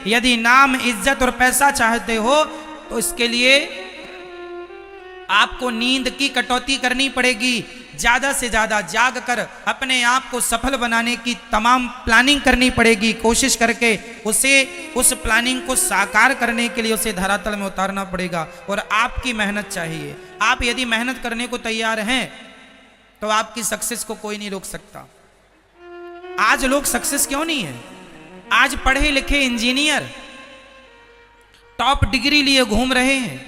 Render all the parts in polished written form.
यदि नाम, इज्जत और पैसा चाहते हो तो इसके लिए आपको नींद की कटौती करनी पड़ेगी। ज्यादा से ज्यादा जाग कर अपने आप को सफल बनाने की तमाम प्लानिंग करनी पड़ेगी। कोशिश करके उसे, उस प्लानिंग को साकार करने के लिए उसे धरातल में उतारना पड़ेगा और आपकी मेहनत चाहिए। आप यदि मेहनत करने को तैयार हैं तो आपकी सक्सेस को कोई नहीं रोक सकता। आज लोग सक्सेस क्यों नहीं है? आज पढ़े लिखे इंजीनियर टॉप डिग्री लिए घूम रहे हैं,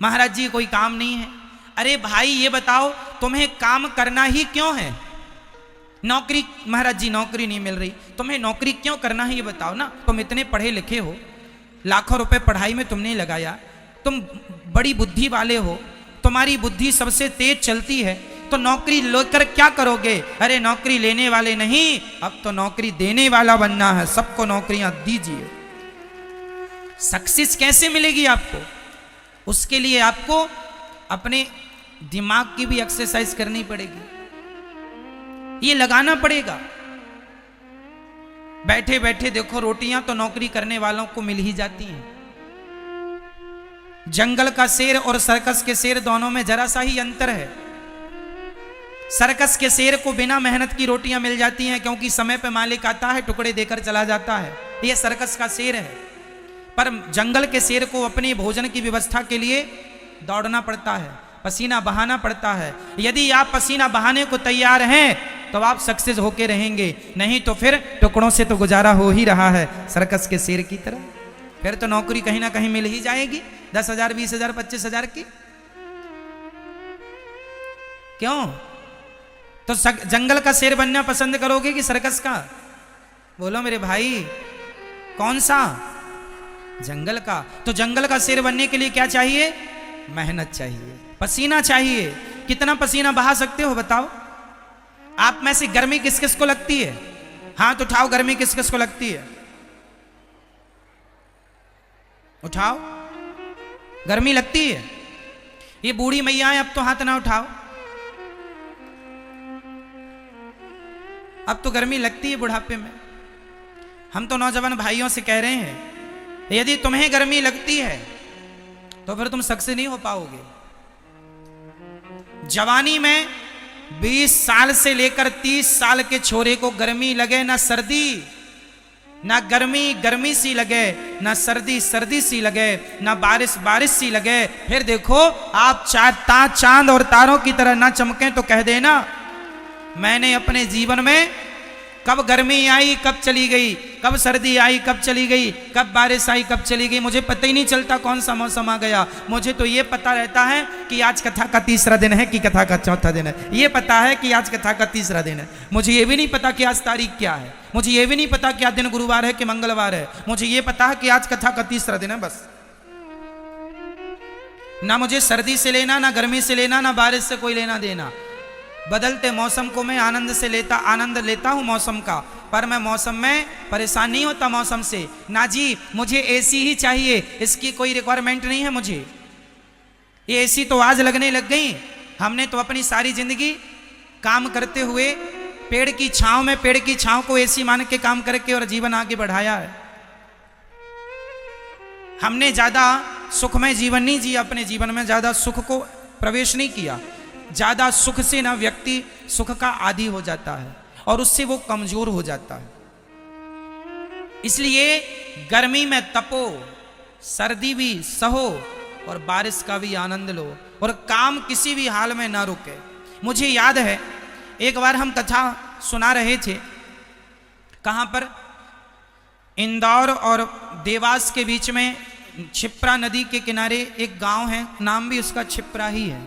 महाराज जी कोई काम नहीं है। अरे भाई ये बताओ तुम्हें काम करना ही क्यों है? नौकरी, महाराज जी नौकरी नहीं मिल रही, तुम्हें नौकरी क्यों करना है ये बताओ ना। तुम इतने पढ़े लिखे हो, लाखों रुपए पढ़ाई में तुमने लगाया, तुम बड़ी बुद्धि वाले हो, तुम्हारी बुद्धि सबसे तेज चलती है, तो नौकरी लेकर क्या करोगे? अरे नौकरी लेने वाले नहीं, अब तो नौकरी देने वाला बनना है। सबको नौकरियां दीजिए। सक्सेस कैसे मिलेगी आपको? उसके लिए आपको अपने दिमाग की भी एक्सरसाइज करनी पड़ेगी, ये लगाना पड़ेगा। बैठे बैठे देखो रोटियां तो नौकरी करने वालों को मिल ही जाती हैं। जंगल का शेर और सर्कस के शेर दोनों में जरा सा ही अंतर है। सर्कस के शेर को बिना मेहनत की रोटियां मिल जाती हैं क्योंकि समय पे मालिक आता है, टुकड़े देकर चला जाता है। यह सर्कस का शेर है। पर जंगल के शेर को अपने भोजन की व्यवस्था के लिए दौड़ना पड़ता है, पसीना बहाना पड़ता है। यदि आप पसीना बहाने को तैयार हैं तो आप सक्सेस होके रहेंगे, नहीं तो फिर टुकड़ों से तो गुजारा हो ही रहा है सर्कस के शेर की तरह। फिर तो नौकरी कहीं ना कहीं मिल ही जाएगी, 10,000, 20,000, 25,000 की। क्यों? तो जंगल का शेर बनना पसंद करोगे कि सर्कस का? बोलो मेरे भाई, कौन सा? जंगल का। तो जंगल का शेर बनने के लिए क्या चाहिए? मेहनत चाहिए, पसीना चाहिए। कितना पसीना बहा सकते हो बताओ? आप में से गर्मी किस किस को लगती है? हाथ उठाओ, गर्मी किस किस को लगती है? उठाओ। गर्मी लगती है? ये बूढ़ी मैया अब तो हाथ ना उठाओ। अब तो गर्मी लगती है बुढ़ापे में। हम तो नौजवान भाइयों से कह रहे हैं, यदि तुम्हें गर्मी लगती है तो फिर तुम सक्सेस नहीं हो पाओगे। जवानी में 20 साल से लेकर 30 साल के छोरे को गर्मी लगे ना सर्दी, ना गर्मी गर्मी सी लगे, ना सर्दी सर्दी सी लगे, ना बारिश बारिश सी लगे, फिर देखो आप चांद और तारों की तरह ना चमकें तो कह देना मैंने अपने जीवन में कब गर्मी आई कब चली गई, कब सर्दी आई कब चली गई, कब बारिश आई कब चली गई, मुझे पता ही नहीं चलता कौन सा मौसम आ गया। मुझे तो ये पता रहता है कि आज कथा का तीसरा दिन है कि कथा का चौथा दिन है। ये पता है कि आज कथा का तीसरा दिन है। मुझे ये भी नहीं पता कि आज तारीख क्या है। मुझे ये भी नहीं पता कि आज दिन गुरुवार है कि मंगलवार है। मुझे ये पता है कि आज कथा का तीसरा दिन है, बस। ना मुझे सर्दी से लेना, ना गर्मी से लेना, ना बारिश से कोई लेना देना। बदलते मौसम को मैं आनंद लेता हूं मौसम का, पर मैं मौसम में परेशान नहीं होता मौसम से। ना जी, मुझे एसी ही चाहिए, इसकी कोई रिक्वायरमेंट नहीं है मुझे। ये एसी तो आज लगने लग गई। हमने तो अपनी सारी जिंदगी काम करते हुए पेड़ की छांव को एसी मान के काम करके और जीवन आगे बढ़ाया है। हमने ज्यादा सुखमय जीवन नहीं जिया, अपने जीवन में ज्यादा सुख को प्रवेश नहीं किया। ज्यादा सुख से ना व्यक्ति सुख का आदी हो जाता है और उससे वो कमजोर हो जाता है। इसलिए गर्मी में तपो, सर्दी भी सहो और बारिश का भी आनंद लो और काम किसी भी हाल में ना रुके। मुझे याद है एक बार हम कथा सुना रहे थे, कहां पर? इंदौर और देवास के बीच में क्षिप्रा नदी के किनारे एक गांव है, नाम भी उसका क्षिप्रा ही है।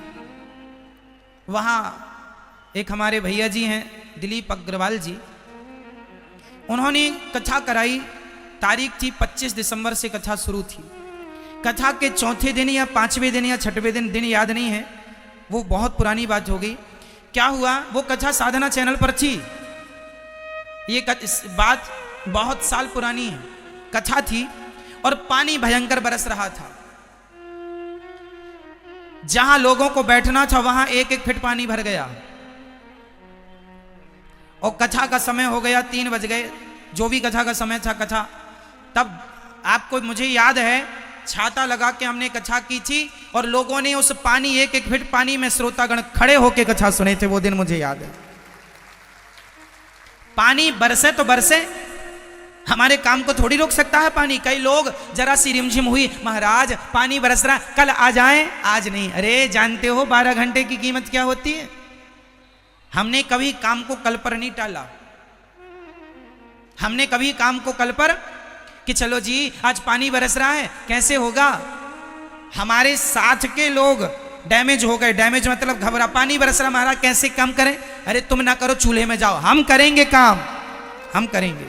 वहाँ एक हमारे भैया जी हैं दिलीप अग्रवाल जी, उन्होंने कथा कराई। तारीख थी 25 दिसंबर से कथा शुरू थी। कथा के चौथे दिन या 5वें दिन या 6वें दिन याद नहीं है, वो बहुत पुरानी बात हो गई। क्या हुआ, वो कथा साधना चैनल पर थी। ये बात बहुत साल पुरानी है। कथा थी और पानी भयंकर बरस रहा था। जहां लोगों को बैठना था वहां 1-1 फीट पानी भर गया और कथा का समय हो गया, 3 बज गए। जो भी कथा का समय था, कथा तब आपको मुझे याद है छाता लगा के हमने कथा की थी और लोगों ने उस पानी एक एक फीट पानी में श्रोतागण खड़े होके कथा सुने थे। वो दिन मुझे याद है। पानी बरसे तो बरसे, हमारे काम को थोड़ी रोक सकता है पानी। कई लोग जरा सी रिमझिम हुई, महाराज पानी बरस रहा, कल आ जाएं। आज नहीं। अरे जानते हो 12 घंटे की कीमत क्या होती है? हमने कभी काम को कल पर नहीं टाला। हमने कभी काम को कल पर कि चलो जी आज पानी बरस रहा है, कैसे होगा। हमारे साथ के लोग डैमेज हो गए। डैमेज मतलब घबरा, पानी बरस रहा महाराज कैसे काम करें? अरे तुम ना करो, चूल्हे में जाओ, हम करेंगे काम, हम करेंगे।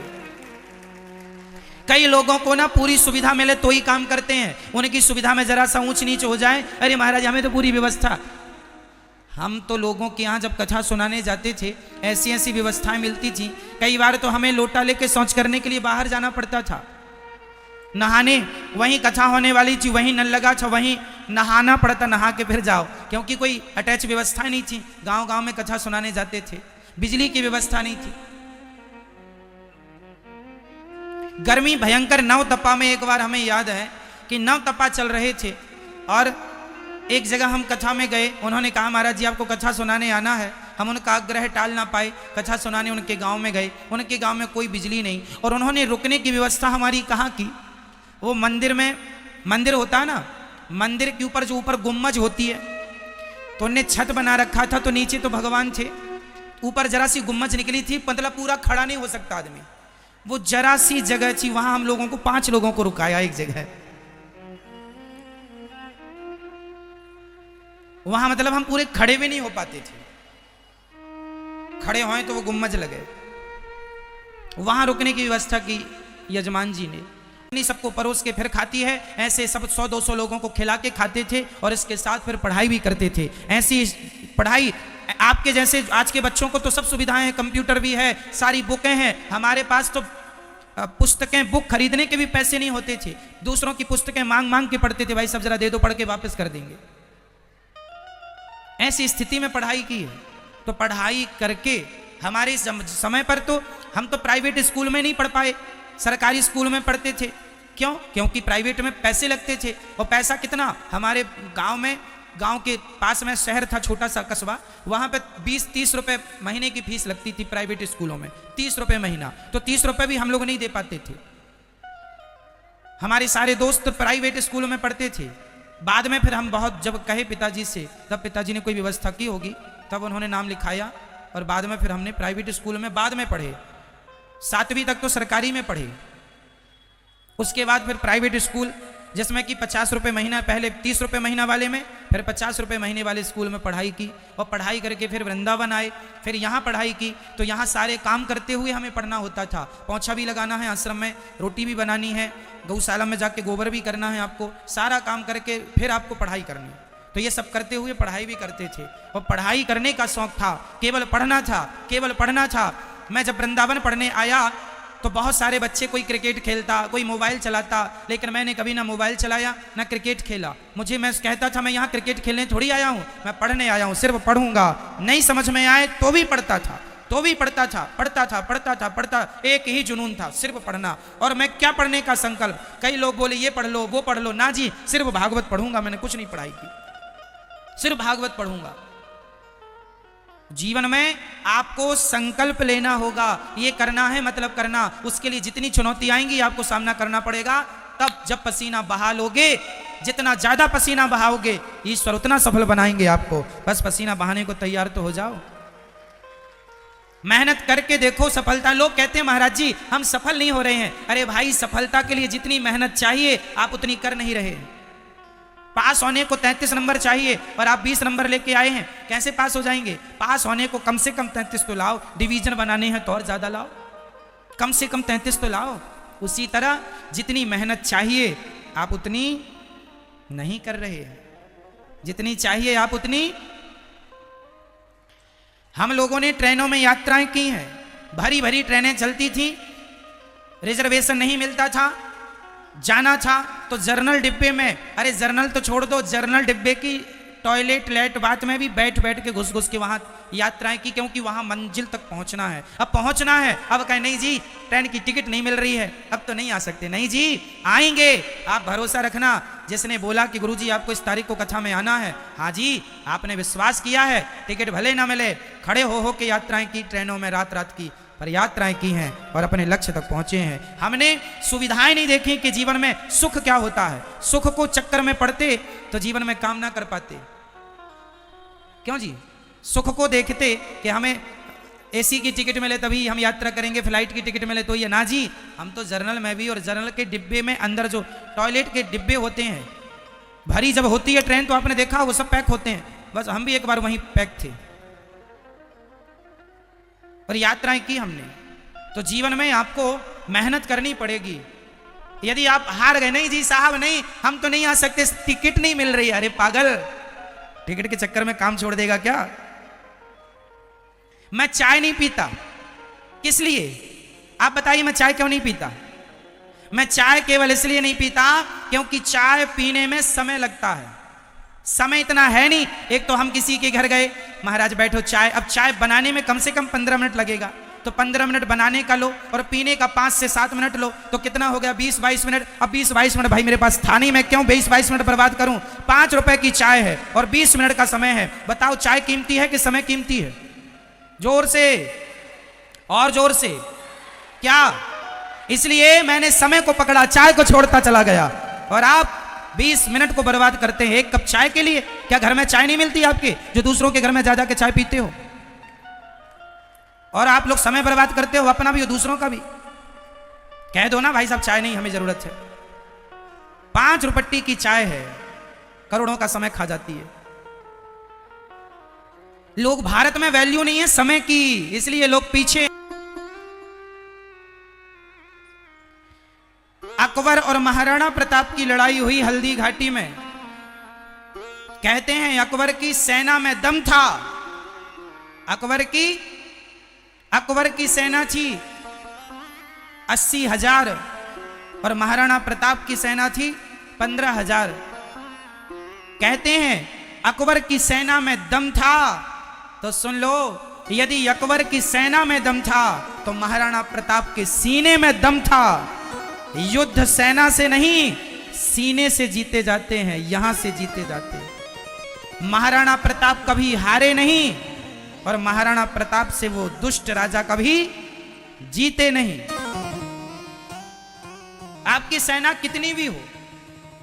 कई लोगों को ना पूरी सुविधा मिले तो ही काम करते हैं। उनकी सुविधा में जरा सा ऊंच नीच हो जाए, अरे महाराज हमें तो पूरी व्यवस्था। हम तो लोगों के यहाँ जब कथा सुनाने जाते थे ऐसी ऐसी व्यवस्थाएं मिलती थी। कई बार तो हमें लोटा लेके शौच करने के लिए बाहर जाना पड़ता था। नहाने वहीं कथा होने वाली थी, वहीं नल लगा था, वहीं नहाना पड़ता, नहा के फिर जाओ, क्योंकि कोई अटैच व्यवस्था नहीं थी। गांव गांव में कथा सुनाने जाते थे, बिजली की व्यवस्था नहीं थी। गर्मी भयंकर, नव तपा में एक बार हमें याद है कि नव तपा चल रहे थे और एक जगह हम कथा में गए। उन्होंने कहा महाराज जी आपको कथा सुनाने आना है। हम उनका आग्रह टाल ना पाए, कथा सुनाने उनके गांव में गए। उनके गांव में कोई बिजली नहीं और उन्होंने रुकने की व्यवस्था हमारी कहाँ की। वो मंदिर में, मंदिर होता है ना, मंदिर के ऊपर जो ऊपर गुम्मज होती है, तो उनने छत बना रखा था, तो नीचे तो भगवान थे, ऊपर जरा सी गुम्मज निकली थी, मतलब पूरा खड़ा नहीं हो सकता आदमी। वो जरा सी जगह थी, वहां हम लोगों को 5 लोगों को रुकाया एक जगह। वहां मतलब हम पूरे खड़े भी नहीं हो पाते थे, खड़े होए तो वो गुम्मज लगे। वहां रुकने की व्यवस्था की यजमान जी ने। सबको परोस के फिर खाती है, ऐसे सब 100-200 लोगों को खिला के खाते थे और इसके साथ फिर पढ़ाई भी करते थे। ऐसी पढ़ाई आपके जैसे आज के बच्चों को तो सब सुविधाएं हैं, कंप्यूटर भी है, सारी बुकें हैं। हमारे पास तो पुस्तकें, बुक खरीदने के भी पैसे नहीं होते थे। दूसरों की पुस्तकें मांग मांग के पढ़ते थे, भाई सब जरा दे दो, पढ़ के वापस कर देंगे। ऐसी स्थिति में पढ़ाई की है। तो पढ़ाई करके हमारे समय पर तो हम तो प्राइवेट स्कूल में नहीं पढ़ पाए, सरकारी स्कूल में पढ़ते थे। क्यों? क्योंकि प्राइवेट में पैसे लगते थे। और पैसा कितना? हमारे गांव में, गांव के पास में शहर था, छोटा सा कस्बा, वहां पे 20-30 रुपए महीने की फीस लगती थी प्राइवेट स्कूलों में। 30 रुपए महीना, तो 30 रुपए भी हम लोग नहीं दे पाते थे। हमारे सारे दोस्त प्राइवेट स्कूलों में पढ़ते थे। बाद में फिर हम बहुत जब कहे पिताजी से, तब पिताजी ने कोई व्यवस्था की होगी, तब उन्होंने नाम लिखाया और बाद में फिर हमने प्राइवेट स्कूल में बाद में पढ़े। 7वीं तक तो सरकारी में पढ़े, उसके बाद फिर प्राइवेट स्कूल जिसमें कि 50 रुपये महीना, पहले 30 रुपये महीना वाले में, फिर 50 रुपये महीने वाले स्कूल में पढ़ाई की। और पढ़ाई करके फिर वृंदावन आए, फिर यहाँ पढ़ाई की। तो यहाँ सारे काम करते हुए हमें पढ़ना होता था। पोंछा भी लगाना है आश्रम में, रोटी भी बनानी है, गौशाला में जाके गोबर भी करना है आपको, सारा काम करके फिर आपको पढ़ाई करनी। तो ये सब करते हुए पढ़ाई भी करते थे। और पढ़ाई करने का शौक था, केवल पढ़ना था, केवल पढ़ना था। मैं जब वृंदावन पढ़ने आया तो बहुत सारे बच्चे, कोई क्रिकेट खेलता, कोई मोबाइल चलाता, लेकिन मैंने कभी ना मोबाइल चलाया ना क्रिकेट खेला। मुझे, मैं कहता था मैं यहाँ क्रिकेट खेलने थोड़ी आया हूँ, मैं पढ़ने आया हूँ, सिर्फ पढ़ूंगा। नहीं समझ में आए तो भी पढ़ता था, तो भी पढ़ता था, पढ़ता था, पढ़ता था, पढ़ता। एक ही जुनून था, सिर्फ पढ़ना। और मैं क्या पढ़ने का संकल्प। कई लोग बोले ये पढ़ लो, वो पढ़ लो, ना जी सिर्फ भागवत पढ़ूंगा। मैंने कुछ नहीं पढ़ाई की, सिर्फ भागवत पढ़ूंगा। जीवन में आपको संकल्प लेना होगा, ये करना है मतलब करना। उसके लिए जितनी चुनौती आएंगी आपको सामना करना पड़ेगा। तब जब पसीना बहा लोगे, जितना ज्यादा पसीना बहाओगे ईश्वर उतना सफल बनाएंगे आपको। बस पसीना बहाने को तैयार तो हो जाओ, मेहनत करके देखो सफलता। लोग कहते हैं महाराज जी हम सफल नहीं हो रहे हैं। अरे भाई, सफलता के लिए जितनी मेहनत चाहिए आप उतनी कर नहीं रहे हैं। पास होने को 33 नंबर चाहिए और आप 20 नंबर लेके आए हैं, कैसे पास हो जाएंगे? पास होने को कम से कम 33 तो लाओ। डिवीजन बनाने हैं तो और ज्यादा लाओ, कम से कम 33 तो लाओ। उसी तरह जितनी मेहनत चाहिए आप उतनी नहीं कर रहे हैं, जितनी चाहिए आप उतनी। हम लोगों ने ट्रेनों में यात्राएं की हैं, भरी भरी ट्रेनें चलती थी, रिजर्वेशन नहीं मिलता था। जाना था तो जर्नल डिब्बे में, अरे जर्नल तो छोड़ दो, जर्नल डिब्बे की टॉयलेट लेट बात में भी बैठ बैठ के घुस घुस के वहां यात्राएं की, क्योंकि वहां मंजिल तक पहुंचना है। अब पहुंचना है, अब कहे नहीं जी ट्रेन की टिकट नहीं मिल रही है, अब तो नहीं आ सकते। नहीं जी आएंगे, आप भरोसा रखना। जिसने बोला कि गुरुजी आपको इस तारीख को कथा में आना है, हाँ जी आपने विश्वास किया है, टिकट भले ना मिले, खड़े हो के यात्राएं की, ट्रेनों में रात रात की पर यात्राएं की हैं और अपने लक्ष्य तक पहुंचे हैं। हमने सुविधाएं नहीं देखी कि जीवन में सुख क्या होता है। सुख को चक्कर में पड़ते तो जीवन में काम ना कर पाते। क्यों जी? सुख को देखते कि हमें एसी की टिकट मिले तभी हम यात्रा करेंगे, फ्लाइट की टिकट मिले तो ये, ना जी हम तो जर्नल में भी, और जर्नल के डिब्बे में अंदर जो टॉयलेट के डिब्बे होते हैं, भरी जब होती है ट्रेन तो आपने देखा वो सब पैक होते हैं। बस हम भी एक बार वहीं पैक थे और यात्राएं की हमने। तो जीवन में आपको मेहनत करनी पड़ेगी। यदि आप हार गए, नहीं जी साहब नहीं हम तो नहीं आ सकते, टिकट नहीं मिल रही, अरे पागल टिकट के चक्कर में काम छोड़ देगा क्या? मैं चाय नहीं पीता, किस लिए आप बताइए? मैं चाय क्यों नहीं पीता? मैं चाय केवल इसलिए नहीं पीता क्योंकि चाय पीने में समय लगता है। समय इतना है नहीं। एक तो हम किसी के घर गए, महाराज बैठो चाय, अब चाय बनाने में कम से कम 15 मिनट लगेगा, तो 15 मिनट बनाने का लो और पीने का 5 से 7 मिनट लो, तो कितना हो गया? 20-22 मिनट। अब 20-22 मिनट भाई मेरे पास था नहीं, मैं क्यों 20-22 मिनट बर्बाद करूं? 5 रुपए की चाय है और 20 मिनट का समय है। बताओ चाय कीमती है कि समय कीमती है? जोर से और जोर से क्या? इसलिए मैंने समय को पकड़ा, चाय को छोड़ता चला गया। और आप 20 मिनट को बर्बाद करते हैं एक कप चाय के लिए। क्या घर में चाय नहीं मिलती आपके, जो दूसरों के घर में जा के चाय पीते हो? और आप लोग समय बर्बाद करते हो, अपना भी और दूसरों का भी। कह दो ना भाई साहब चाय नहीं, हमें जरूरत है। 5 रुपट्टी की चाय है, करोड़ों का समय खा जाती है। लोग, भारत में वैल्यू नहीं है समय की, इसलिए लोग पीछे। अकबर और महाराणा प्रताप की लड़ाई हुई हल्दी घाटी में। कहते हैं अकबर की सेना में दम था। अकबर की सेना थी 80,000 और महाराणा प्रताप की सेना थी 15,000। कहते हैं अकबर की सेना में दम था, तो सुन लो, यदि अकबर की सेना में दम था तो महाराणा प्रताप के सीने में दम था। युद्ध सेना से नहीं, सीने से जीते जाते हैं, यहां से जीते जाते हैं। महाराणा प्रताप कभी हारे नहीं और महाराणा प्रताप से वो दुष्ट राजा कभी जीते नहीं। आपकी सेना कितनी भी हो,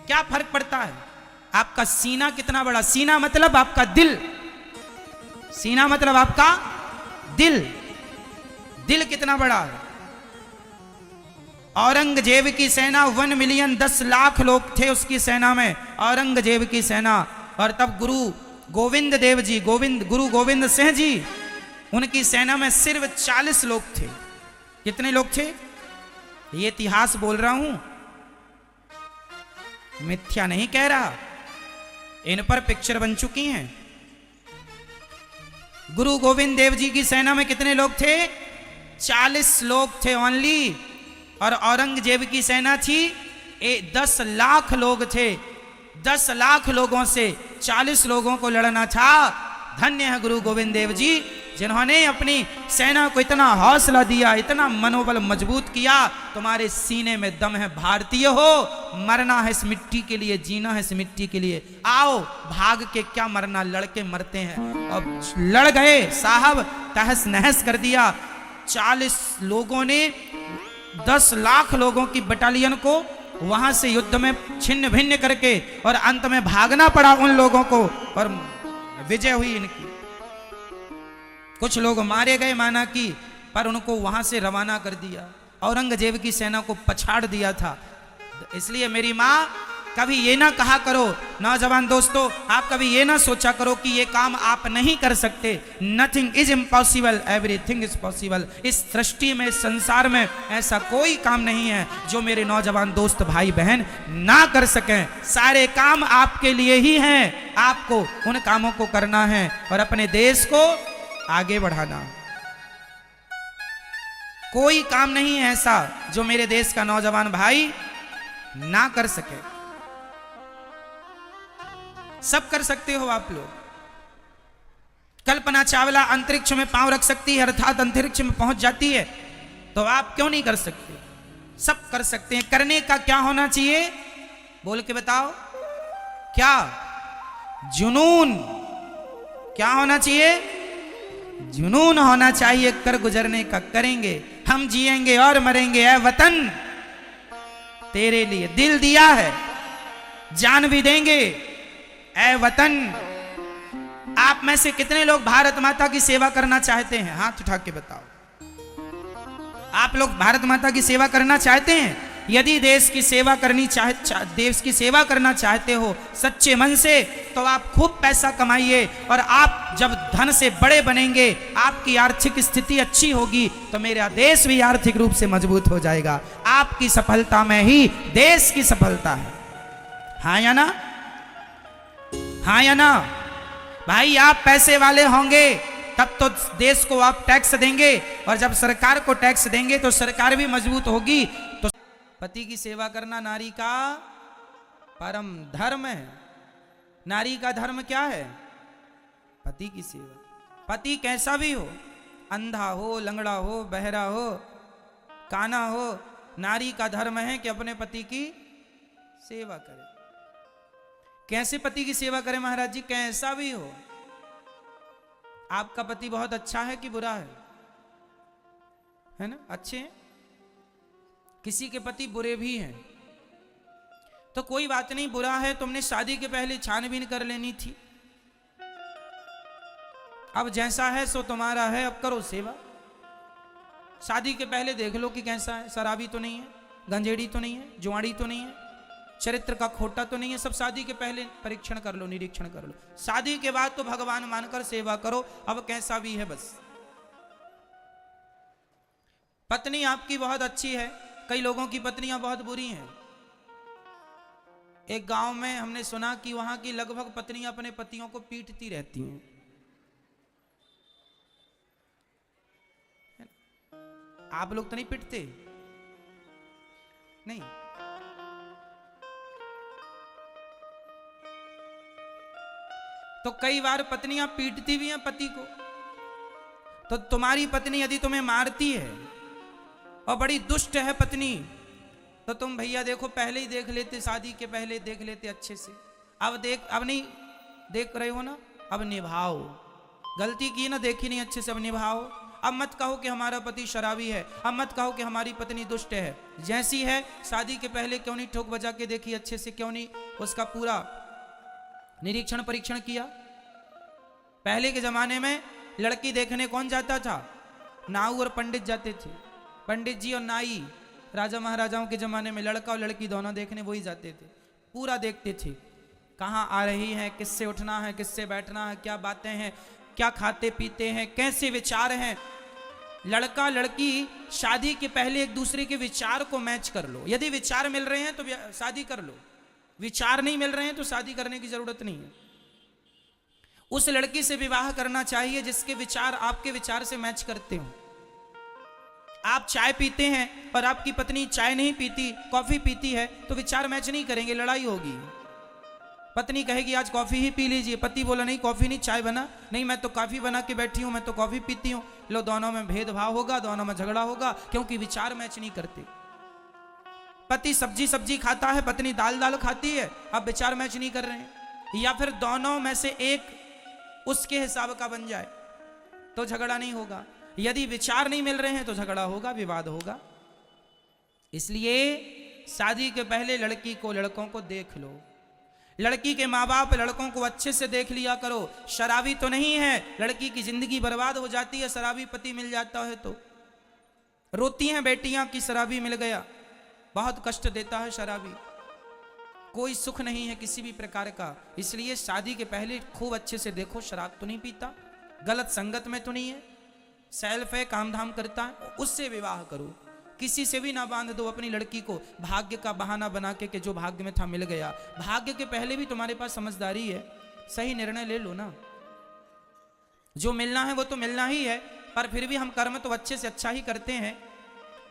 क्या फर्क पड़ता है? आपका सीना कितना बड़ा। सीना मतलब आपका दिल, सीना मतलब आपका दिल। दिल कितना बड़ा है। औरंगजेब की सेना 1 मिलियन 10 लाख लोग थे उसकी सेना में, औरंगजेब की सेना। और तब गुरु गोविंद देव जी, गुरु गोविंद सिंह जी, उनकी सेना में सिर्फ 40 लोग थे। कितने लोग थे? ये इतिहास बोल रहा हूं, मिथ्या नहीं कह रहा, इन पर पिक्चर बन चुकी हैं। गुरु गोविंद देव जी की सेना में कितने लोग थे? 40 लोग थे ओनली। और औरंगजेब की सेना थी 10 लाख लोग थे। 10 लाख लोगों से 40 लोगों को लड़ना था। धन्य है गुरु गोविंद देव जी, जिन्होंने अपनी सेना को इतना हौसला दिया, इतना मनोबल मजबूत किया। तुम्हारे सीने में दम है, भारतीय हो, मरना है इस मिट्टी के लिए, जीना है इस मिट्टी के लिए। आओ, भाग के क्या मरना, लड़के मरते हैं। अब लड़ गए साहब, तहस नहस कर दिया। 40 लोगों ने 10 लाख लोगों की बटालियन को वहां से युद्ध में छिन्न भिन्न करके, और अंत में भागना पड़ा उन लोगों को और विजय हुई इनकी। कुछ लोग मारे गए माना कि, पर उनको वहां से रवाना कर दिया। औरंगजेब की सेना को पछाड़ दिया था। इसलिए मेरी माँ कभी ये ना कहा करो, नौजवान दोस्तों, आप कभी ये ना सोचा करो कि ये काम आप नहीं कर सकते। Nothing is impossible, everything is possible. इस सृष्टि में, संसार में ऐसा कोई काम नहीं है जो मेरे नौजवान दोस्त भाई बहन ना कर सकें। सारे काम आपके लिए ही हैं। आपको उन कामों को करना है और अपने देश को आगे बढ़ाना। कोई काम नहीं है ऐसा जो मेरे देश का नौजवान भाई ना कर सके। सब कर सकते हो आप लोग। कल्पना चावला अंतरिक्ष में पांव रख सकती है, अर्थात अंतरिक्ष में पहुंच जाती है, तो आप क्यों नहीं कर सकते? सब कर सकते हैं। करने का क्या होना चाहिए? बोल के बताओ। क्या? जुनून। क्या होना चाहिए? जुनून होना चाहिए। कर गुजरने का करेंगे, हम जिएंगे और मरेंगे ऐ वतन तेरे लिए। दिल दिया है, जान भी देंगे ऐ वतन। आप में से कितने लोग भारत माता की सेवा करना चाहते हैं? हाथ उठा के बताओ। आप लोग भारत माता की सेवा करना चाहते हैं? यदि देश की सेवा करना चाहते हो सच्चे मन से, तो आप खूब पैसा कमाइए, और आप जब धन से बड़े बनेंगे, आपकी आर्थिक स्थिति अच्छी होगी, तो मेरा देश भी आर्थिक रूप से मजबूत हो जाएगा। आपकी सफलता में ही देश की सफलता है। हाँ या ना? हाँ या ना? भाई आप पैसे वाले होंगे तब तो देश को आप टैक्स देंगे, और जब सरकार को टैक्स देंगे तो सरकार भी मजबूत होगी। तो पति की सेवा करना नारी का परम धर्म है। नारी का धर्म क्या है? पति की सेवा। पति कैसा भी हो, अंधा हो, लंगड़ा हो, बहरा हो, काना हो, नारी का धर्म है कि अपने पति की सेवा करे। कैसे पति की सेवा करें महाराज जी? कैसा भी हो। आपका पति बहुत अच्छा है कि बुरा है ना? अच्छे हैं। किसी के पति बुरे भी हैं, तो कोई बात नहीं, बुरा है, तुमने शादी के पहले छानबीन कर लेनी थी। अब जैसा है सो तुम्हारा है, अब करो सेवा। शादी के पहले देख लो कि कैसा है, शराबी तो नहीं है, गंजेड़ी तो नहीं है, जुआड़ी तो नहीं है, चरित्र का खोटा तो नहीं है। सब शादी के पहले परीक्षण कर लो, निरीक्षण कर लो। शादी के बाद तो भगवान मानकर सेवा करो, अब कैसा भी है बस। पत्नी आपकी बहुत अच्छी है, कई लोगों की पत्नियां बहुत बुरी हैं। एक गांव में हमने सुना कि वहां की लगभग पत्नियां अपने पतियों को पीटती रहती हैं। आप लोग तो नहीं पीटते? नहीं। तो कई बार पत्नियां पीटती भी हैं पति को। तो तुम्हारी पत्नी यदि तुम्हें मारती है और बड़ी दुष्ट है पत्नी, तो तुम भैया देखो पहले ही देख लेते, शादी के पहले देख लेते अच्छे से। अब नहीं देख रहे हो ना, अब निभाओ। गलती की ना, देखी नहीं अच्छे से, अब निभाओ। अब मत कहो कि हमारा पति शराबी है, अब मत कहो कि हमारी पत्नी दुष्ट है। जैसी है शादी के पहले क्यों नहीं ठोक बजा के देखी अच्छे से? क्यों नहीं उसका पूरा निरीक्षण परीक्षण किया? पहले के जमाने में लड़की देखने कौन जाता था? नाऊ और पंडित जाते थे। पंडित जी और नाई, राजा महाराजाओं के जमाने में लड़का और लड़की दोनों देखने वही जाते थे। पूरा देखते थे, कहाँ आ रही है, किससे उठना है, किससे बैठना है, क्या बातें हैं, क्या खाते पीते हैं, कैसे विचार हैं। लड़का लड़की शादी के पहले एक दूसरे के विचार को मैच कर लो। यदि विचार मिल रहे हैं तो शादी कर लो, विचार नहीं मिल रहे हैं तो शादी करने की जरूरत नहीं है। उस लड़की से विवाह करना चाहिए जिसके विचार आपके विचार से मैच करते हो। आप चाय पीते हैं और आपकी पत्नी चाय नहीं पीती, कॉफी पीती है, तो विचार मैच नहीं करेंगे, लड़ाई होगी। पत्नी कहेगी आज कॉफी ही पी लीजिए, पति बोला नहीं कॉफी नहीं, चाय बना, नहीं मैं तो कॉफी बना के बैठी हूं, मैं तो कॉफी पीती हूं। लो, दोनों में भेदभाव होगा, दोनों में झगड़ा होगा, क्योंकि विचार मैच नहीं करते। पति सब्जी खाता है, पत्नी दाल खाती है, अब विचार मैच नहीं कर रहे हैं। या फिर दोनों में से एक उसके हिसाब का बन जाए तो झगड़ा नहीं होगा। यदि विचार नहीं मिल रहे हैं तो झगड़ा होगा, विवाद होगा। इसलिए शादी के पहले लड़की को, लड़कों को देख लो। लड़की के माँ बाप लड़कों को अच्छे से देख लिया करो। शराबी तो नहीं है, लड़की की जिंदगी बर्बाद हो जाती है शराबी पति मिल जाता है तो। रोती हैं बेटियां कि शराबी मिल गया, बहुत कष्ट देता है शराबी, कोई सुख नहीं है किसी भी प्रकार का। इसलिए शादी के पहले खूब अच्छे से देखो, शराब तो नहीं पीता, गलत संगत में तो नहीं है, सेल्फ है, काम धाम करता है, उससे विवाह करो। किसी से भी ना बांध दो अपनी लड़की को भाग्य का बहाना बना के कि जो भाग्य में था मिल गया। भाग्य के पहले भी तुम्हारे पास समझदारी है, सही निर्णय ले लो ना। जो मिलना है वो तो मिलना ही है, पर फिर भी हम कर्म तो अच्छे से अच्छा ही करते हैं।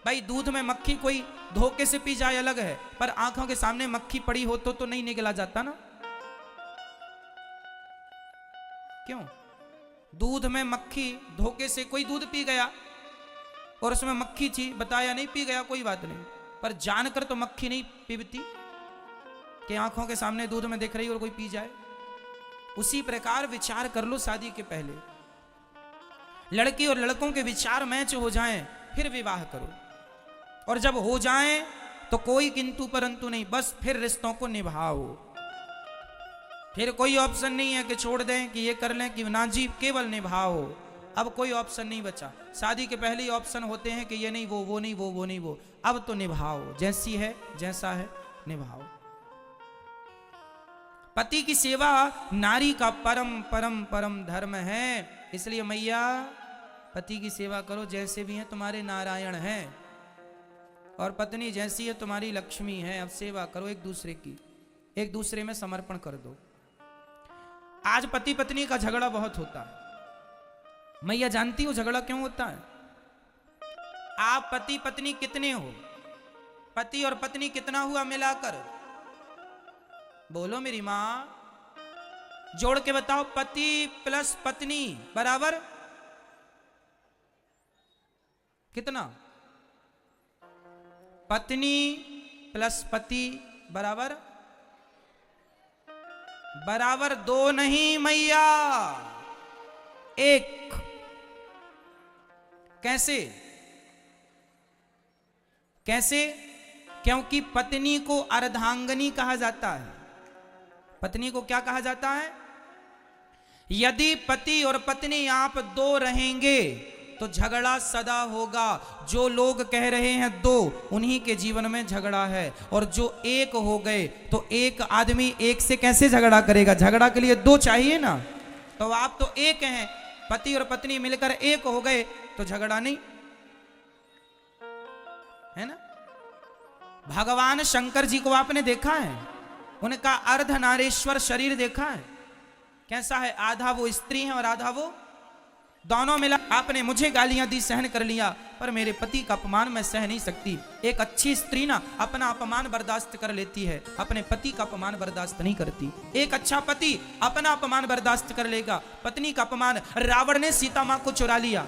भाई दूध में मक्खी कोई धोखे से पी जाए अलग है, पर आंखों के सामने मक्खी पड़ी हो तो नहीं निकला जाता ना। क्यों? दूध में मक्खी, धोखे से कोई दूध पी गया और उसमें मक्खी थी, बताया नहीं, पी गया, कोई बात नहीं, पर जानकर तो मक्खी नहीं पीबती कि आंखों के सामने दूध में दिख रही और कोई पी जाए। उसी प्रकार विचार कर लो शादी के पहले, लड़की और लड़कों के विचार मैच हो जाएं फिर विवाह करो, और जब हो जाएं तो कोई किंतु परंतु नहीं, बस फिर रिश्तों को निभाओ। फिर कोई ऑप्शन नहीं है कि छोड़ दें, कि ये कर लें, कि ना जी, केवल निभाओ। अब कोई ऑप्शन नहीं बचा। शादी के पहले ही ऑप्शन होते हैं कि ये नहीं वो नहीं वो नहीं वो। अब तो निभाओ, जैसी है जैसा है निभाओ। पति की सेवा नारी का परम परम परम धर्म है। इसलिए मैया पति की सेवा करो, जैसे भी हैं तुम्हारे नारायण हैं, और पत्नी जैसी है तुम्हारी लक्ष्मी है। अब सेवा करो एक दूसरे की, एक दूसरे में समर्पण कर दो। आज पति पत्नी का झगड़ा बहुत होता है। मैया जानती हो झगड़ा क्यों होता है? आप पति पत्नी कितने हो? पति और पत्नी कितना हुआ मिलाकर? बोलो मेरी मां, जोड़ के बताओ। पति प्लस पत्नी बराबर कितना? पत्नी प्लस पति बराबर बराबर दो नहीं मैया, एक। कैसे? कैसे? क्योंकि पत्नी को अर्धांगिनी कहा जाता है। पत्नी को क्या कहा जाता है? यदि पति और पत्नी आप दो रहेंगे तो झगड़ा सदा होगा। जो लोग कह रहे हैं दो, उन्हीं के जीवन में झगड़ा है। और जो एक हो गए तो एक आदमी एक से कैसे झगड़ा करेगा? झगड़ा के लिए दो चाहिए ना। तो आप तो एक हैं, पति और पत्नी मिलकर एक हो गए तो झगड़ा नहीं है ना। भगवान शंकर जी को आपने देखा है? उनका अर्धनारीश्वर शरीर देखा है? कैसा है? आधा वो स्त्री है और आधा वो दोनों मिला। आपने मुझे गालियां दी, सहन कर लिया, पर मेरे पति का अपमान मैं सह नहीं सकती। एक अच्छी स्त्री ना अपना अपमान बर्दाश्त कर लेती है, अपने पति का अपमान बर्दाश्त नहीं करती। एक अच्छा पति अपना अपमान बर्दाश्त कर लेगा, पत्नी का अपमान। रावण ने सीता मां को चुरा लिया।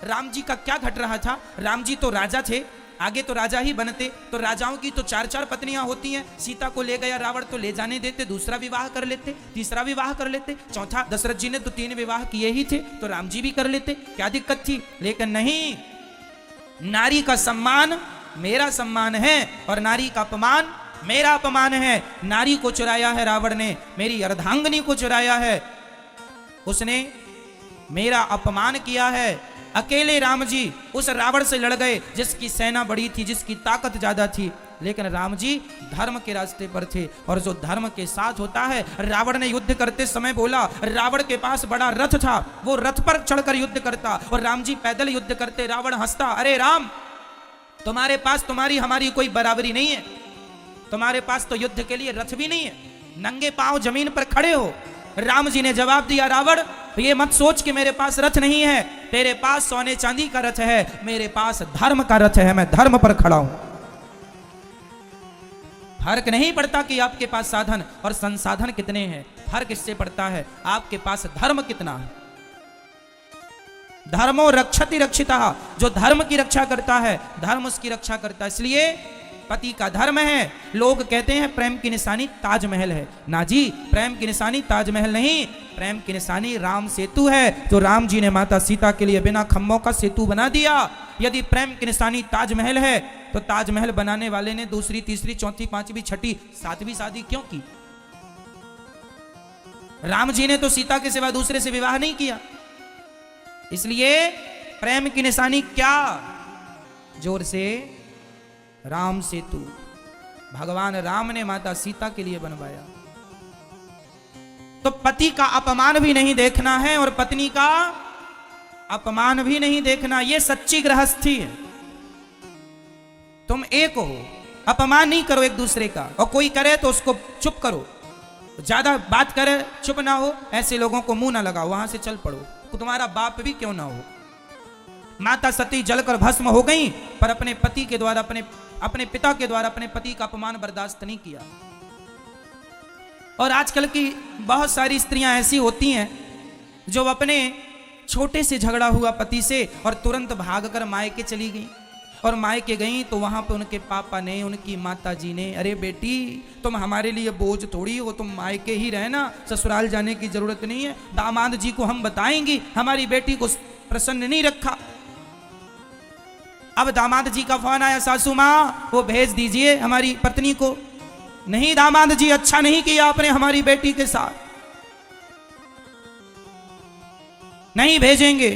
राम जी का क्या घट रहा था? राम जी तो राजा थे, आगे तो राजा ही बनते। तो राजाओं की तो चार चार पत्नियां होती हैं। सीता को ले गया रावण तो ले जाने देते, दूसरा विवाह कर लेते, तीसरा विवाह कर लेते, चौथा। दशरथ जी ने तो 3 विवाह किए ही थे, तो राम जी भी कर लेते, क्या दिक्कत थी? लेकिन नहीं, नारी का सम्मान मेरा सम्मान है और नारी का अपमान मेरा अपमान है। नारी को चुराया है रावण ने, मेरी अर्धांगिनी को चुराया है, उसने मेरा अपमान किया है। अकेले राम जी उस रावण से लड़ गए जिसकी सेना बड़ी थी, जिसकी ताकत ज्यादा थी, लेकिन राम जी धर्म के रास्ते पर थे। और जो धर्म के साथ होता है, रावण ने युद्ध करते समय बोला, रावण के पास बड़ा रथ था, वो रथ पर चढ़कर युद्ध करता और राम जी पैदल युद्ध करते। रावण हंसता, अरे राम, तुम्हारे पास तुम्हारी हमारी कोई बराबरी नहीं है, तुम्हारे पास तो युद्ध के लिए रथ भी नहीं है, नंगे पांव जमीन पर खड़े हो। राम जी ने जवाब दिया, रावण ये मत सोच कि मेरे पास रथ नहीं है, तेरे पास सोने चांदी का रथ है, मेरे पास धर्म का रथ है, मैं धर्म पर खड़ा हूं। फर्क नहीं पड़ता कि आपके पास साधन और संसाधन कितने हैं, फर्क इससे पड़ता है आपके पास धर्म कितना है। धर्मो रक्षति रक्षितः, जो धर्म की रक्षा करता है धर्म उसकी रक्षा करता है। इसलिए पति का धर्म है। लोग कहते हैं प्रेम की निशानी ताजमहल है, ना जी, प्रेम की निशानी ताजमहल नहीं, प्रेम की निशानी राम सेतु है, जो राम जी ने माता सीता के लिए बिना खंभों का सेतु बना दिया। यदि प्रेम की निशानी ताजमहल है तो ताजमहल बनाने वाले ने दूसरी तीसरी चौथी पांचवी छठी सातवीं शादी क्यों की? राम जी ने तो सीता के सिवा दूसरे से विवाह नहीं किया। इसलिए प्रेम की निशानी क्या? जोर से, राम सेतु। भगवान राम ने माता सीता के लिए बनवाया। तो पति का अपमान भी नहीं देखना है और पत्नी का अपमान भी नहीं देखना, यह सच्ची गृहस्थी है। तुम एक हो, अपमान नहीं करो एक दूसरे का, और कोई करे तो उसको चुप करो, ज्यादा बात करे चुप ना हो, ऐसे लोगों को मुंह ना लगाओ, वहां से चल पड़ो, तुम्हारा बाप भी क्यों ना हो। माता सती जलकर भस्म हो गई, पर अपने पति के द्वारा, अपने पिता के द्वारा अपने पति का अपमान बर्दाश्त नहीं किया। और आजकल की बहुत सारी स्त्रियां ऐसी होती हैं जो अपने छोटे से झगड़ा हुआ पति से और तुरंत भागकर मायके चली गई। और मायके गई तो वहां पे उनके पापा ने, उनकी माता जी ने, अरे बेटी तुम हमारे लिए बोझ थोड़ी हो, तुम मायके ही रहना, ससुराल जाने की जरूरत नहीं है, दामाद जी को हम बताएंगी हमारी बेटी को प्रसन्न नहीं रखा। अब दामाद जी का फोन आया, सासू माँ वो भेज दीजिए हमारी पत्नी को। नहीं दामाद जी, अच्छा नहीं किया आपने हमारी बेटी के साथ, नहीं भेजेंगे।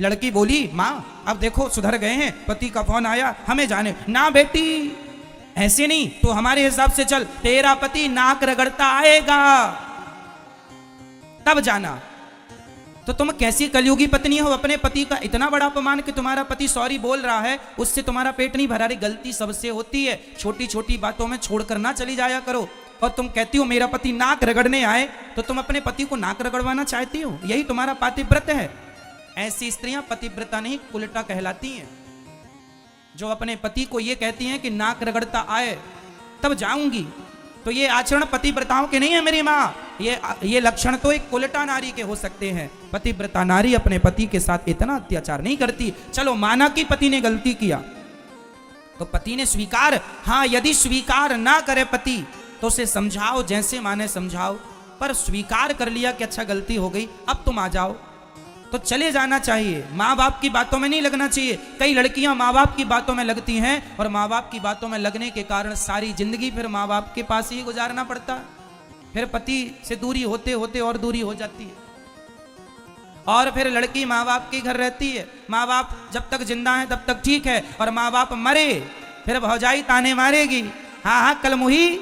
लड़की बोली, माँ अब देखो सुधर गए हैं, पति का फोन आया, हमें जाने। ना बेटी ऐसे नहीं, तो हमारे हिसाब से चल, तेरा पति नाक रगड़ता आएगा तब जाना। तो तुम कैसी कलयुगी पत्नी हो, अपने पति का इतना बड़ा अपमान कि तुम्हारा पति सॉरी बोल रहा है उससे तुम्हारा पेट नहीं भरा। रही गलती सबसे होती है, छोटी छोटी बातों में छोड़कर ना चली जाया करो। और तुम कहती हो मेरा पति नाक रगड़ने आए, तो तुम अपने पति को नाक रगड़वाना चाहती हो, यही तुम्हारा पातिव्रत है। ऐसी स्त्रियां पतिव्रता नहीं उल्टा कहलाती हैं, जो अपने पति को ये कहती हैं कि नाक रगड़ता आए तब जाऊंगी। तो ये आचरण पतिव्रताओं के नहीं है मेरी माँ, ये लक्षण तो एक उल्टा नारी के हो सकते हैं। पतिव्रता नारी अपने पति के साथ इतना अत्याचार नहीं करती। चलो माना कि पति ने गलती किया, तो पति ने स्वीकार, हाँ यदि स्वीकार ना करे पति तो उसे समझाओ, जैसे माने समझाओ, पर स्वीकार कर लिया कि अच्छा गलती हो गई अब तुम आ जाओ, तो चले जाना चाहिए। माँ बाप की बातों में नहीं लगना चाहिए। कई लड़कियां माँ बाप की बातों में लगती हैं और माँ बाप की बातों में लगने के कारण सारी जिंदगी फिर माँ बाप के पास ही गुजारना पड़ता है। फिर पति से दूरी होते होते और दूरी हो जाती है, और फिर लड़की माँ बाप के घर रहती है। माँ बाप जब तक जिंदा है तब तक ठीक है, और माँ बाप मरे फिर भौजाई ताने मारेगी, हाँ हाँ कल मुही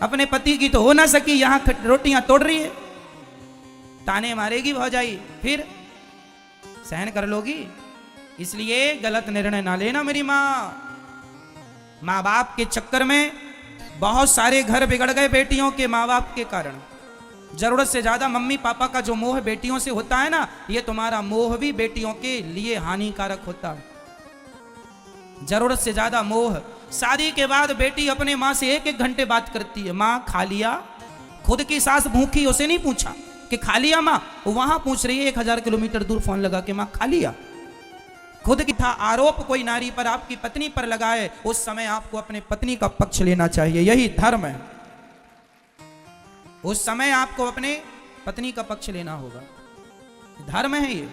अपने पति की तो हो ना सकी, यहाँ रोटियां तोड़ रही है, ताने मारेगी भौजाई, फिर सहन कर लोगी। इसलिए गलत निर्णय ना लेना मेरी माँ। माँ बाप के चक्कर में बहुत सारे घर बिगड़ गए बेटियों के माँ बाप के कारण। जरूरत से ज्यादा मम्मी पापा का जो मोह बेटियों से होता है ना, ये तुम्हारा मोह भी बेटियों के लिए हानिकारक होता है। जरूरत से ज्यादा मोह। शादी के बाद बेटी अपने माँ से एक एक घंटे बात करती है, माँ खा लिया। खुद की सास भूखी, उसे नहीं पूछा कि खा लिया माँ, वहां पूछ रही है 1000 किलोमीटर दूर फोन लगा के माँ खा लिया। खुद की था आरोप कोई नारी पर, आपकी पत्नी पर लगाए, उस समय आपको अपने पत्नी का पक्ष लेना चाहिए, यही धर्म है। उस समय आपको अपने पत्नी का पक्ष लेना होगा, धर्म है ये।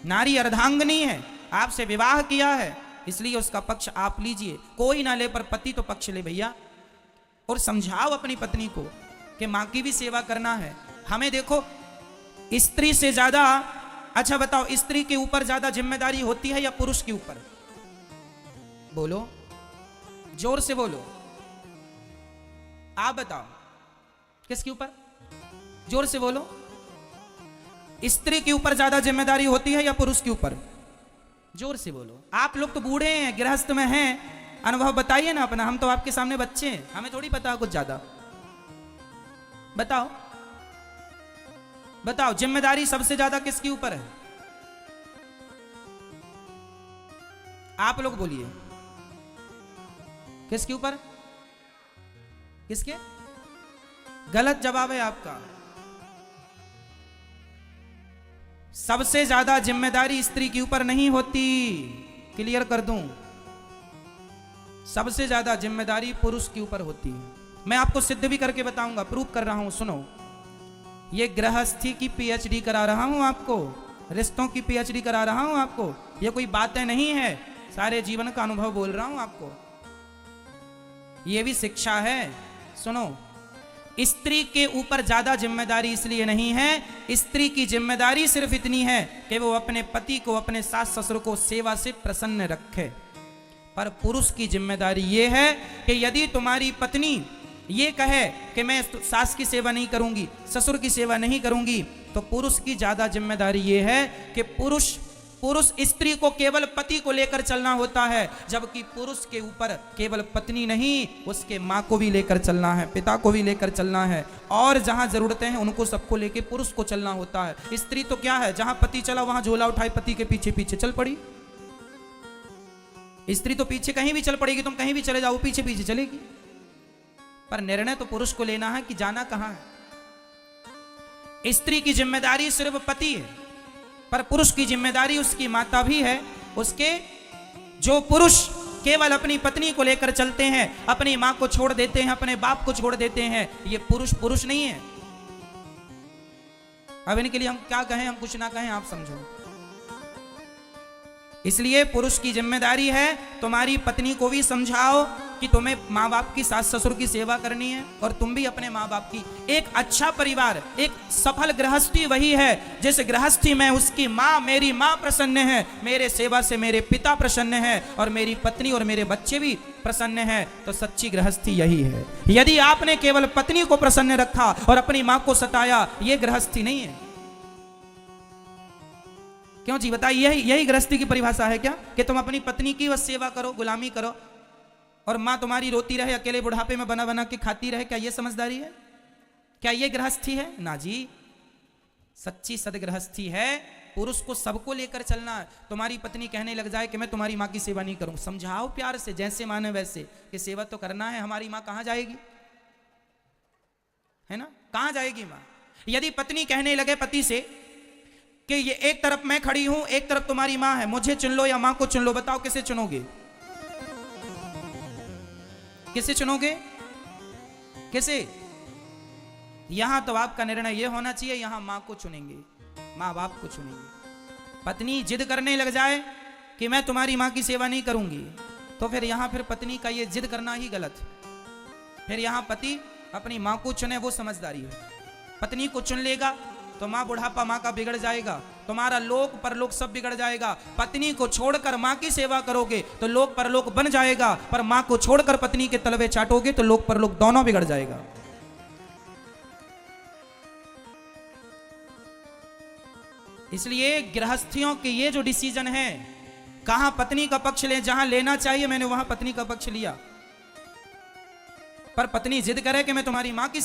नारी अर्धांगिनी है, आपसे विवाह किया है, इसलिए उसका पक्ष आप लीजिए। कोई ना ले पर पति तो पक्ष ले भैया, और समझाओ अपनी पत्नी को कि माँ की भी सेवा करना है। हमें देखो स्त्री से ज्यादा, अच्छा बताओ, स्त्री के ऊपर ज्यादा जिम्मेदारी होती है या पुरुष के ऊपर? बोलो, जोर से बोलो, आप बताओ किसके ऊपर? जोर से बोलो। स्त्री के ऊपर ज्यादा जिम्मेदारी होती है या पुरुष के ऊपर? जोर से बोलो। आप लोग तो बूढ़े हैं, गृहस्थ में हैं, अनुभव बताइए ना अपना। हम तो आपके सामने बच्चे हैं, हमें थोड़ी पता कुछ ज्यादा। बताओ बताओ, जिम्मेदारी सबसे ज्यादा किसके ऊपर है? आप लोग बोलिए, किसके ऊपर? किसके? गलत जवाब है आपका। सबसे ज्यादा जिम्मेदारी स्त्री के ऊपर नहीं होती, क्लियर कर दूं। सबसे ज्यादा जिम्मेदारी पुरुष के ऊपर होती है। मैं आपको सिद्ध भी करके बताऊंगा, प्रूव कर रहा हूं, सुनो। ये गृहस्थी की पीएचडी करा रहा हूं आपको, रिश्तों की पीएचडी करा रहा हूं आपको। ये कोई बातें नहीं है, सारे जीवन का अनुभव बोल रहा हूं आपको। ये भी शिक्षा है, सुनो। स्त्री के ऊपर ज्यादा जिम्मेदारी इसलिए नहीं है, स्त्री की जिम्मेदारी सिर्फ इतनी है कि वो अपने पति को, अपने सास ससुर को सेवा से प्रसन्न रखे। पर पुरुष की जिम्मेदारी ये है कि यदि तुम्हारी पत्नी ये कहे कि मैं सास की सेवा नहीं करूंगी, ससुर की सेवा नहीं करूंगी, तो पुरुष की ज्यादा जिम्मेदारी ये है कि पुरुष स्त्री को केवल पति को लेकर चलना होता है, जबकि पुरुष के ऊपर केवल पत्नी नहीं, उसके माँ को भी लेकर चलना है, पिता को भी लेकर चलना है, और जहां जरूरतें हैं उनको सबको लेकर पुरुष को चलना होता है। स्त्री तो क्या है, जहां पति चला वहां झोला उठाए पति के पीछे पीछे चल पड़ी। स्त्री तो पीछे कहीं भी चल पड़ेगी, तुम कहीं भी चले जाओ पीछे पीछे चलेगी, पर निर्णय तो पुरुष को लेना है कि जाना कहां है। स्त्री की जिम्मेदारी सिर्फ पति है, पर पुरुष की जिम्मेदारी उसकी माता भी है। उसके जो पुरुष केवल अपनी पत्नी को लेकर चलते हैं, अपनी मां को छोड़ देते हैं, अपने बाप को छोड़ देते हैं, ये पुरुष पुरुष नहीं है। अब इनके लिए हम क्या कहें, हम कुछ ना कहें, आप समझो। इसलिए पुरुष की जिम्मेदारी है तुम्हारी पत्नी को भी समझाओ कि तुम्हें माँ बाप की, सास ससुर की सेवा करनी है, और तुम भी अपने माँ बाप की। एक अच्छा परिवार, एक सफल गृहस्थी वही है जिस गृहस्थी में उसकी माँ, मेरी माँ प्रसन्न है, मेरे सेवा से मेरे पिता प्रसन्न है, और मेरी पत्नी और मेरे बच्चे भी प्रसन्न है। तो सच्ची गृहस्थी यही है। यदि आपने केवल पत्नी को प्रसन्न रखा और अपनी माँ को सताया, ये गृहस्थी नहीं है। क्यों जी, बताइए, यही गृहस्थी की परिभाषा है क्या कि तुम अपनी पत्नी की बस सेवा करो, गुलामी करो, और मां तुम्हारी रोती रहे, अकेले बुढ़ापे में बना बना के खाती रहे? क्या ये समझदारी है? क्या ये गृहस्थी है? ना जी। सच्ची सदगृहस्थी है पुरुष को सबको लेकर चलना। तुम्हारी पत्नी कहने लग जाए कि मैं तुम्हारी मां की सेवा नहीं करूं, समझाओ प्यार से, जैसे माने वैसे, कि सेवा तो करना है। हमारी मां कहां जाएगी, है ना, कहां जाएगी मां? यदि पत्नी कहने लगे पति से कि ये एक तरफ मैं खड़ी हूं, एक तरफ तुम्हारी मां है, मुझे चुन लो या मां को चुन लो, बताओ किसे चुनोगे? किसे चुनोगे? किसे? यहां तो आपका निर्णय यह होना चाहिए, यहां मां को चुनेंगे, मां बाप को चुनेंगे। पत्नी जिद करने लग जाए कि मैं तुम्हारी मां की सेवा नहीं करूंगी, तो फिर यहां फिर पत्नी का ये जिद करना ही गलत। फिर यहां पति अपनी मां को चुने, वो समझदारी है। पत्नी को चुन लेगा तो मां, बुढ़ापा मां का बिगड़ जाएगा, तुम्हारा लोक परलोक सब बिगड़ जाएगा। पत्नी को छोड़कर मां की सेवा करोगे तो लोक परलोक बन जाएगा, पर मां को छोड़कर पत्नी के तलवे चाटोगे तो लोक परलोक दोनों बिगड़ जाएगा। इसलिए गृहस्थियों के ये जो डिसीजन है, कहां पत्नी का पक्ष ले, जहां लेना चाहिए मैंने वहां पत्नी का पक्ष लिया, पर पत्नी जिद करे कि मैं तुम्हारी मां की